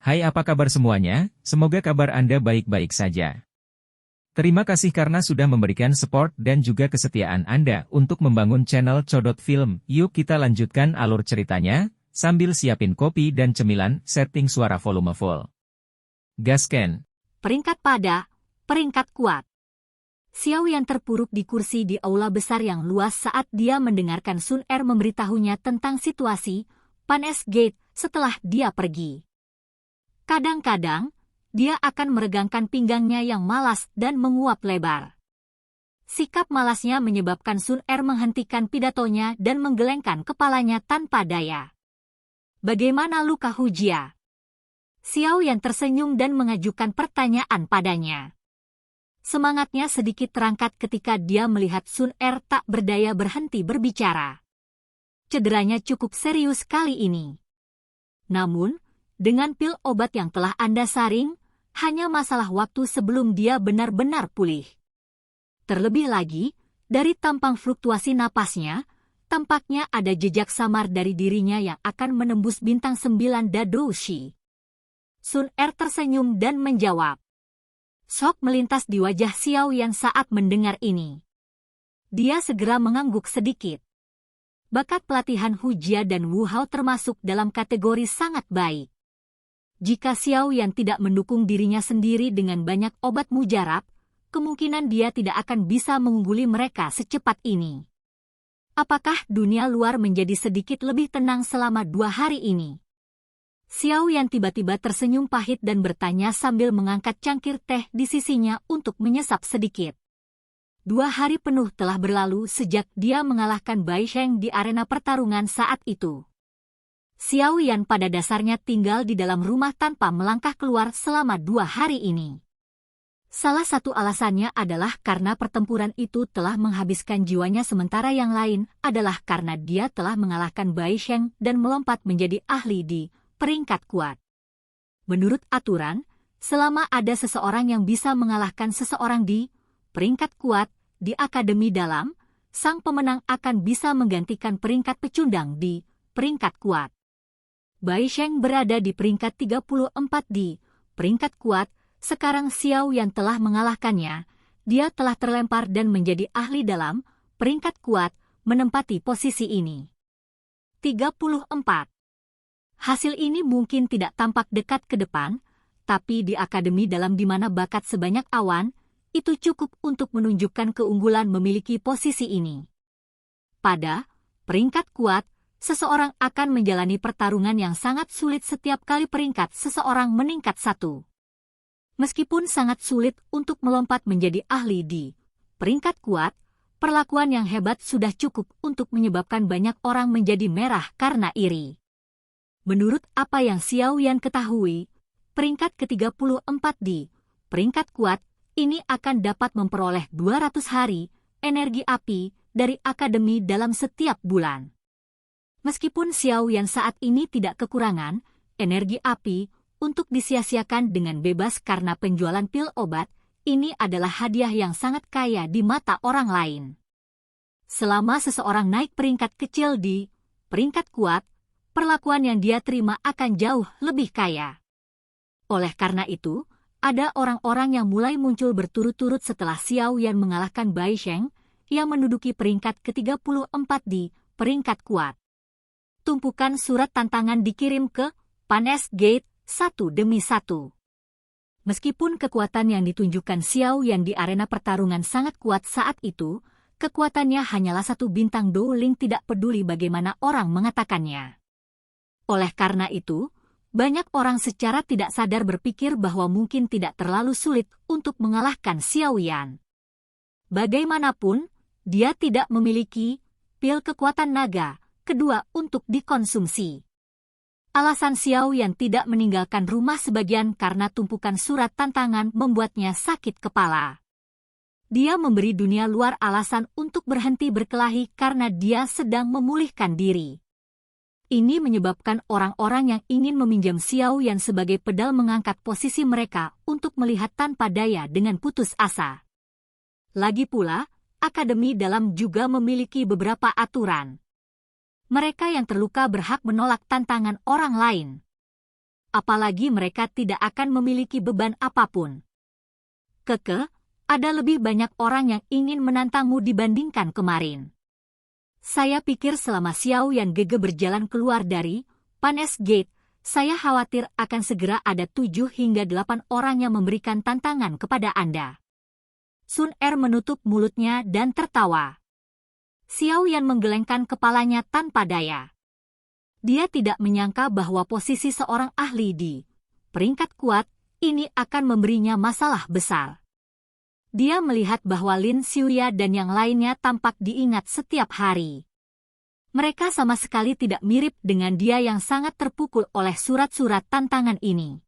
Hai, apa kabar semuanya? Semoga kabar Anda baik-baik saja. Terima kasih karena sudah memberikan support dan juga kesetiaan Anda untuk membangun channel Codot Film. Yuk kita lanjutkan alur ceritanya, sambil siapin kopi dan cemilan, setting suara volume full. Gasken. Peringkat pada, peringkat kuat. Xiao Yan terpuruk di kursi di aula besar yang luas saat dia mendengarkan Sun Er memberitahunya tentang situasi Panes Gate setelah dia pergi. Kadang-kadang, dia akan meregangkan pinggangnya yang malas dan menguap lebar. Sikap malasnya menyebabkan Sun Er menghentikan pidatonya dan menggelengkan kepalanya tanpa daya. Bagaimana luka Hujia? Xiao Yan tersenyum dan mengajukan pertanyaan padanya. Semangatnya sedikit terangkat ketika dia melihat Sun Er tak berdaya berhenti berbicara. Cederanya cukup serius kali ini. Namun, dengan pil obat yang telah Anda saring, hanya masalah waktu sebelum dia benar-benar pulih. Terlebih lagi, dari tampang fluktuasi napasnya, tampaknya ada jejak samar dari dirinya yang akan menembus bintang 9 Dadoushi. Sun Er tersenyum dan menjawab. Shock melintas di wajah Xiao Yan saat mendengar ini. Dia segera mengangguk sedikit. Bakat pelatihan Hujia dan Wu Hao termasuk dalam kategori sangat baik. Jika Xiao Yan tidak mendukung dirinya sendiri dengan banyak obat mujarab, kemungkinan dia tidak akan bisa mengungguli mereka secepat ini. Apakah dunia luar menjadi sedikit lebih tenang selama 2 hari ini? Xiao Yan tiba-tiba tersenyum pahit dan bertanya sambil mengangkat cangkir teh di sisinya untuk menyesap sedikit. 2 hari penuh telah berlalu sejak dia mengalahkan Bai Sheng di arena pertarungan saat itu. Xiao Yan pada dasarnya tinggal di dalam rumah tanpa melangkah keluar selama 2 hari ini. Salah satu alasannya adalah karena pertempuran itu telah menghabiskan jiwanya, sementara yang lain adalah karena dia telah mengalahkan Bai Sheng dan melompat menjadi ahli di peringkat kuat. Menurut aturan, selama ada seseorang yang bisa mengalahkan seseorang di peringkat kuat di Akademi Dalam, sang pemenang akan bisa menggantikan peringkat pecundang di peringkat kuat. Bai Sheng berada di peringkat 34 di peringkat kuat, sekarang Xiao Yan telah mengalahkannya, dia telah terlempar dan menjadi ahli dalam peringkat kuat, menempati posisi ini. 34. Hasil ini mungkin tidak tampak dekat ke depan, tapi di Akademi Dalam di mana bakat sebanyak awan, itu cukup untuk menunjukkan keunggulan memiliki posisi ini. Pada peringkat kuat, seseorang akan menjalani pertarungan yang sangat sulit setiap kali peringkat seseorang meningkat 1. Meskipun sangat sulit untuk melompat menjadi ahli di peringkat kuat, perlakuan yang hebat sudah cukup untuk menyebabkan banyak orang menjadi merah karena iri. Menurut apa yang Xiao Yan ketahui, peringkat ke-34 di peringkat kuat ini akan dapat memperoleh 200 hari energi api dari Akademi Dalam setiap bulan. Meskipun Xiao Yan saat ini tidak kekurangan energi api untuk disia-siakan dengan bebas karena penjualan pil obat, ini adalah hadiah yang sangat kaya di mata orang lain. Selama seseorang naik peringkat kecil di peringkat kuat, perlakuan yang dia terima akan jauh lebih kaya. Oleh karena itu, ada orang-orang yang mulai muncul berturut-turut setelah Xiao Yan mengalahkan Bai Sheng, yang menduduki peringkat ke-34 di peringkat kuat. Tumpukan surat tantangan dikirim ke Panes Gate satu demi satu. Meskipun kekuatan yang ditunjukkan Xiao Yan di arena pertarungan sangat kuat saat itu, kekuatannya hanyalah 1 bintang Douling, tidak peduli bagaimana orang mengatakannya. Oleh karena itu, banyak orang secara tidak sadar berpikir bahwa mungkin tidak terlalu sulit untuk mengalahkan Xiao Yan. Bagaimanapun, dia tidak memiliki pil kekuatan naga kedua untuk dikonsumsi. Alasan Xiao Yan tidak meninggalkan rumah sebagian karena tumpukan surat tantangan membuatnya sakit kepala. Dia memberi dunia luar alasan untuk berhenti berkelahi karena dia sedang memulihkan diri. Ini menyebabkan orang-orang yang ingin meminjam Xiao Yan sebagai pedal mengangkat posisi mereka untuk melihat tanpa daya dengan putus asa. Lagi pula, Akademi Dalam juga memiliki beberapa aturan. Mereka yang terluka berhak menolak tantangan orang lain. apalagi mereka tidak akan memiliki beban apapun. Keke, ada lebih banyak orang yang ingin menantangmu dibandingkan kemarin. Saya pikir selama Xiao Yan Gege berjalan keluar dari Panes Gate, saya khawatir akan segera ada 7 hingga 8 orang yang memberikan tantangan kepada Anda. Sun Er menutup mulutnya dan tertawa. Xiao Yan menggelengkan kepalanya tanpa daya. Dia tidak menyangka bahwa posisi seorang ahli di peringkat kuat ini akan memberinya masalah besar. Dia melihat bahwa Lin Xiuya dan yang lainnya tampak diingat setiap hari. Mereka sama sekali tidak mirip dengan dia yang sangat terpukul oleh surat-surat tantangan ini.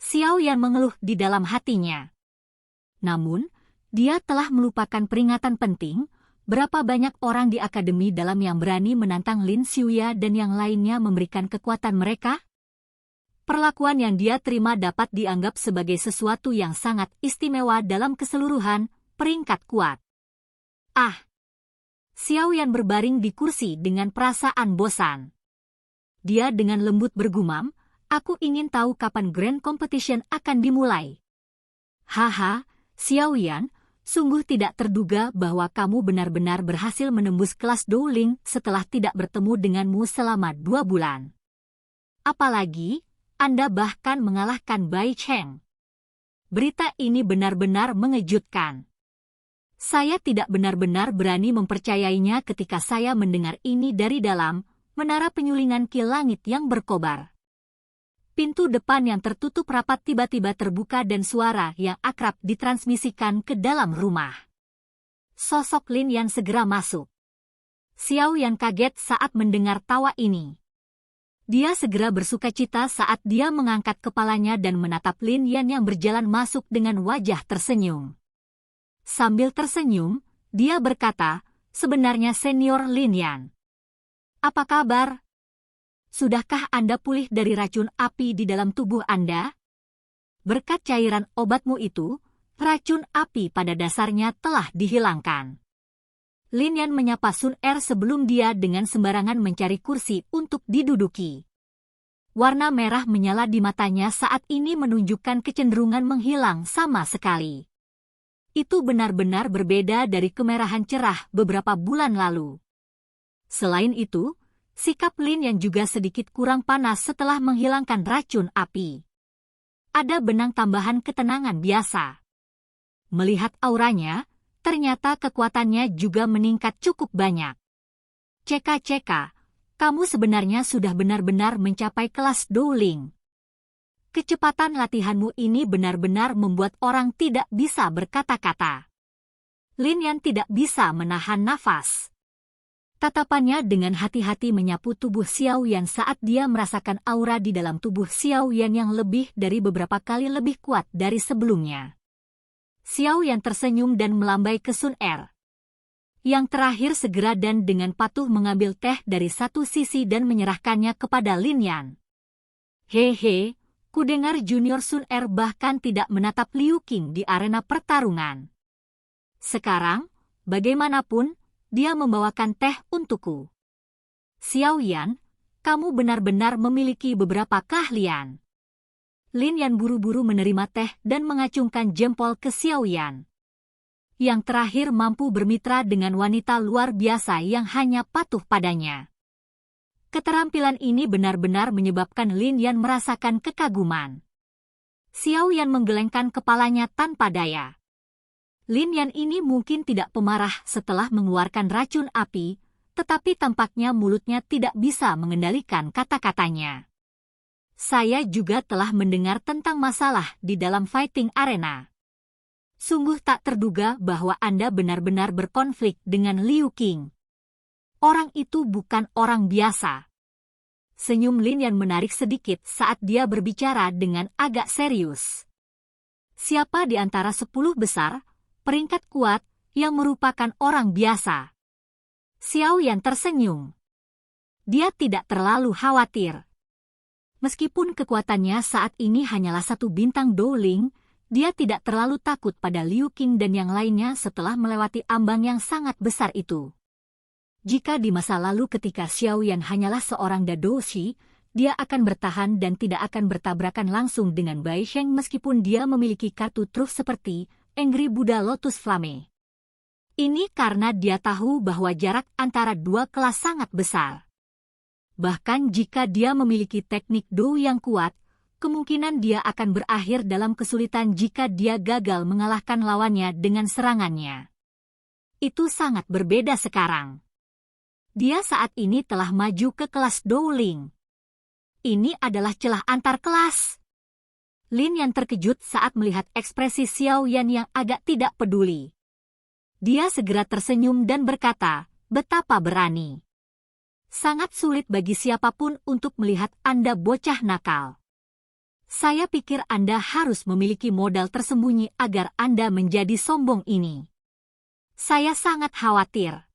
Xiao Yan mengeluh di dalam hatinya. Namun, dia telah melupakan peringatan penting, berapa banyak orang di akademi dalam yang berani menantang Lin Xiuya dan yang lainnya memberikan kekuatan mereka? Perlakuan yang dia terima dapat dianggap sebagai sesuatu yang sangat istimewa dalam keseluruhan peringkat kuat. Ah! Xiao Yan berbaring di kursi dengan perasaan bosan. Dia dengan lembut bergumam, aku ingin tahu kapan Grand Competition akan dimulai. Haha, Xiao Yan, sungguh tidak terduga bahwa kamu benar-benar berhasil menembus kelas Douling setelah tidak bertemu denganmu selama 2 bulan. Apalagi, Anda bahkan mengalahkan Bai Cheng. Berita ini benar-benar mengejutkan. Saya tidak benar-benar berani mempercayainya ketika saya mendengar ini dari dalam menara penyulingan Ki Langit yang berkobar. Pintu depan yang tertutup rapat tiba-tiba terbuka dan suara yang akrab ditransmisikan ke dalam rumah. Sosok Lin Yan segera masuk. Xiao Yan kaget saat mendengar tawa ini. Dia segera bersukacita saat dia mengangkat kepalanya dan menatap Lin Yan yang berjalan masuk dengan wajah tersenyum. Sambil tersenyum, dia berkata, sebenarnya Senior Lin Yan. Apa kabar? Sudahkah Anda pulih dari racun api di dalam tubuh Anda? Berkat cairan obatmu itu, racun api pada dasarnya telah dihilangkan. Lin Yan menyapa Sun Er sebelum dia dengan sembarangan mencari kursi untuk diduduki. Warna merah menyala di matanya saat ini menunjukkan kecenderungan menghilang sama sekali. Itu benar-benar berbeda dari kemerahan cerah beberapa bulan lalu. Selain itu, sikap Lin yang juga sedikit kurang panas setelah menghilangkan racun api. Ada benang tambahan ketenangan biasa. Melihat auranya, ternyata kekuatannya juga meningkat cukup banyak. Ceka-ceka, kamu sebenarnya sudah benar-benar mencapai kelas Douling. Kecepatan latihanmu ini benar-benar membuat orang tidak bisa berkata-kata. Lin Yan tidak bisa menahan nafas. Tatapannya dengan hati-hati menyapu tubuh Xiao Yan saat dia merasakan aura di dalam tubuh Xiao Yan yang lebih dari beberapa kali lebih kuat dari sebelumnya. Xiao Yan tersenyum dan melambai ke Sun Er. Yang terakhir segera dan dengan patuh mengambil teh dari satu sisi dan menyerahkannya kepada Lin Yan. Hehe. Kudengar Junior Sun Er bahkan tidak menatap Liu Qing di arena pertarungan. Sekarang, bagaimanapun, dia membawakan teh untukku. Xiao Yan, kamu benar-benar memiliki beberapa keahlian. Lin Yan buru-buru menerima teh dan mengacungkan jempol ke Xiao Yan. Yang terakhir mampu bermitra dengan wanita luar biasa yang hanya patuh padanya. Keterampilan ini benar-benar menyebabkan Lin Yan merasakan kekaguman. Xiao Yan menggelengkan kepalanya tanpa daya. Lin Yan ini mungkin tidak pemarah setelah mengeluarkan racun api, tetapi tampaknya mulutnya tidak bisa mengendalikan kata-katanya. Saya juga telah mendengar tentang masalah di dalam fighting arena. Sungguh tak terduga bahwa Anda benar-benar berkonflik dengan Liu Qing. Orang itu bukan orang biasa. Senyum Lin Yan menarik sedikit saat dia berbicara dengan agak serius. Siapa di antara 10 besar, peringkat kuat, yang merupakan orang biasa? Xiao Yan tersenyum. Dia tidak terlalu khawatir. Meskipun kekuatannya saat ini hanyalah 1 bintang Douling, dia tidak terlalu takut pada Liu Qing dan yang lainnya setelah melewati ambang yang sangat besar itu. Jika di masa lalu ketika Xiao Yan hanyalah seorang dadoshi, dia akan bertahan dan tidak akan bertabrakan langsung dengan Bai Sheng meskipun dia memiliki kartu truf seperti Angry Buddha Lotus Flame. Ini karena dia tahu bahwa jarak antara dua kelas sangat besar. Bahkan jika dia memiliki teknik Do yang kuat, kemungkinan dia akan berakhir dalam kesulitan jika dia gagal mengalahkan lawannya dengan serangannya. Itu sangat berbeda sekarang. Dia saat ini telah maju ke kelas Do Ling. Ini adalah celah antar kelas. Lin Yan terkejut saat melihat ekspresi Xiao Yan yang agak tidak peduli. Dia segera tersenyum dan berkata, betapa berani. Sangat sulit bagi siapapun untuk melihat Anda bocah nakal. Saya pikir Anda harus memiliki modal tersembunyi agar Anda menjadi sombong ini. Saya sangat khawatir.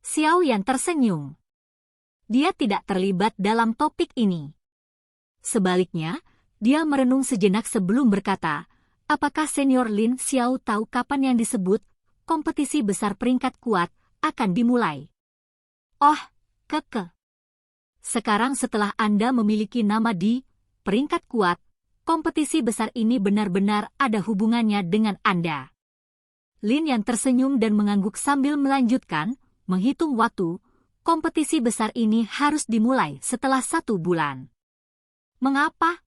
Xiao Yan tersenyum. Dia tidak terlibat dalam topik ini. Sebaliknya, dia merenung sejenak sebelum berkata, apakah Senior Lin Xiao tahu kapan yang disebut kompetisi besar peringkat kuat akan dimulai? Oh, keke. Sekarang setelah Anda memiliki nama di peringkat kuat, kompetisi besar ini benar-benar ada hubungannya dengan Anda. Lin yang tersenyum dan mengangguk sambil melanjutkan, menghitung waktu, kompetisi besar ini harus dimulai setelah 1 bulan. Mengapa?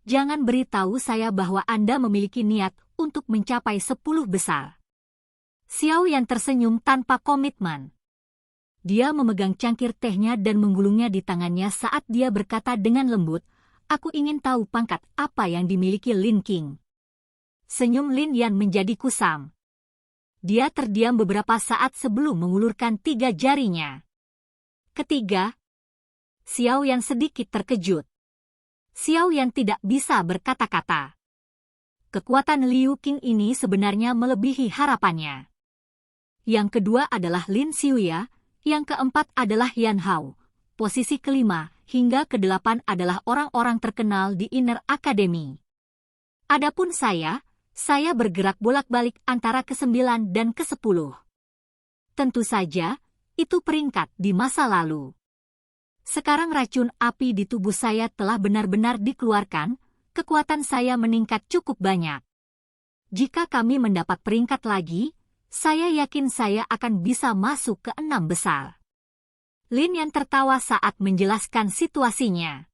Jangan beritahu saya bahwa Anda memiliki niat untuk mencapai 10 besar. Xiao Yan tersenyum tanpa komitmen. Dia memegang cangkir tehnya dan menggulungnya di tangannya saat dia berkata dengan lembut, aku ingin tahu pangkat apa yang dimiliki Lin King. Senyum Lin Yan menjadi kusam. Dia terdiam beberapa saat sebelum mengulurkan 3 jarinya. Ketiga, Xiao Yan sedikit terkejut. Xiao Yan tidak bisa berkata-kata. Kekuatan Liu Qing ini sebenarnya melebihi harapannya. Yang kedua adalah Lin Xiuya, yang keempat adalah Yan Hao. Posisi kelima hingga kedelapan adalah orang-orang terkenal di Inner Academy. Adapun saya bergerak bolak-balik antara ke-9 dan ke-10. Tentu saja, itu peringkat di masa lalu. Sekarang racun api di tubuh saya telah benar-benar dikeluarkan, kekuatan saya meningkat cukup banyak. Jika kami mendapat peringkat lagi, saya yakin saya akan bisa masuk ke 6 besar. Lin Yan tertawa saat menjelaskan situasinya.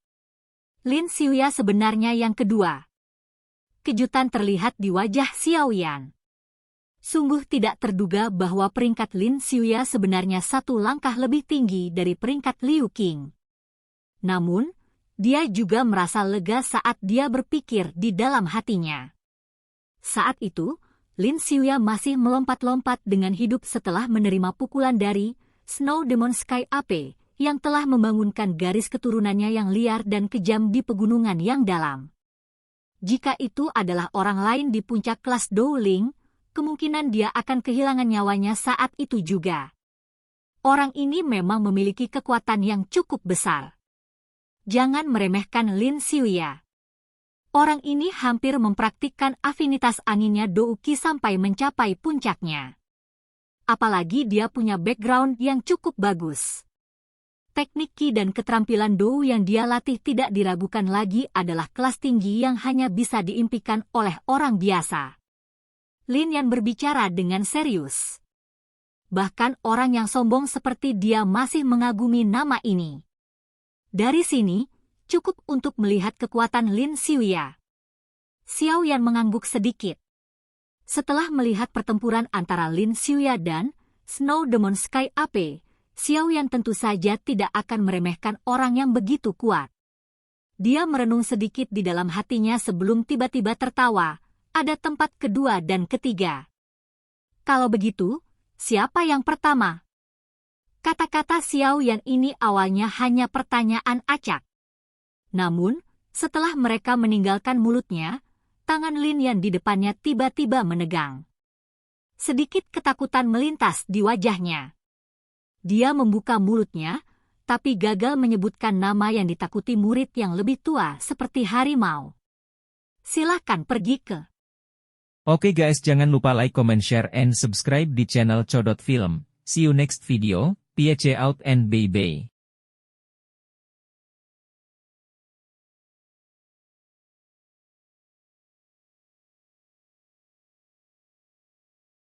Lin Xiuya sebenarnya yang kedua. Kejutan terlihat di wajah Xiao Yan. Sungguh tidak terduga bahwa peringkat Lin Xiuya sebenarnya 1 langkah lebih tinggi dari peringkat Liu Qing. Namun, dia juga merasa lega saat dia berpikir di dalam hatinya. Saat itu, Lin Xiuya masih melompat-lompat dengan hidup setelah menerima pukulan dari Snow Demon Sky Ape yang telah membangunkan garis keturunannya yang liar dan kejam di pegunungan yang dalam. Jika itu adalah orang lain di puncak kelas Dowling, kemungkinan dia akan kehilangan nyawanya saat itu juga. Orang ini memang memiliki kekuatan yang cukup besar. Jangan meremehkan Lin Xiuya. Orang ini hampir mempraktikkan afinitas anginnya Douki sampai mencapai puncaknya. Apalagi dia punya background yang cukup bagus. Teknik Qi dan keterampilan Dou yang dia latih tidak diragukan lagi adalah kelas tinggi yang hanya bisa diimpikan oleh orang biasa. Lin Yan berbicara dengan serius. Bahkan orang yang sombong seperti dia masih mengagumi nama ini. Dari sini, cukup untuk melihat kekuatan Lin Xiuya. Xiao Yan mengangguk sedikit. Setelah melihat pertempuran antara Lin Xiuya dan Snow Demon Sky Ape, Xiao Yan tentu saja tidak akan meremehkan orang yang begitu kuat. Dia merenung sedikit di dalam hatinya sebelum tiba-tiba tertawa, ada tempat kedua dan ketiga. Kalau begitu, siapa yang pertama? Kata-kata Xiao Yan ini awalnya hanya pertanyaan acak. Namun, setelah mereka meninggalkan mulutnya, tangan Lin Yan di depannya tiba-tiba menegang. Sedikit ketakutan melintas di wajahnya. Dia membuka mulutnya, tapi gagal menyebutkan nama yang ditakuti murid yang lebih tua seperti harimau. Silakan pergi ke. Oke guys, jangan lupa like, comment, share, and subscribe di channel Codot Film. See you next video, peace out and bye-bye.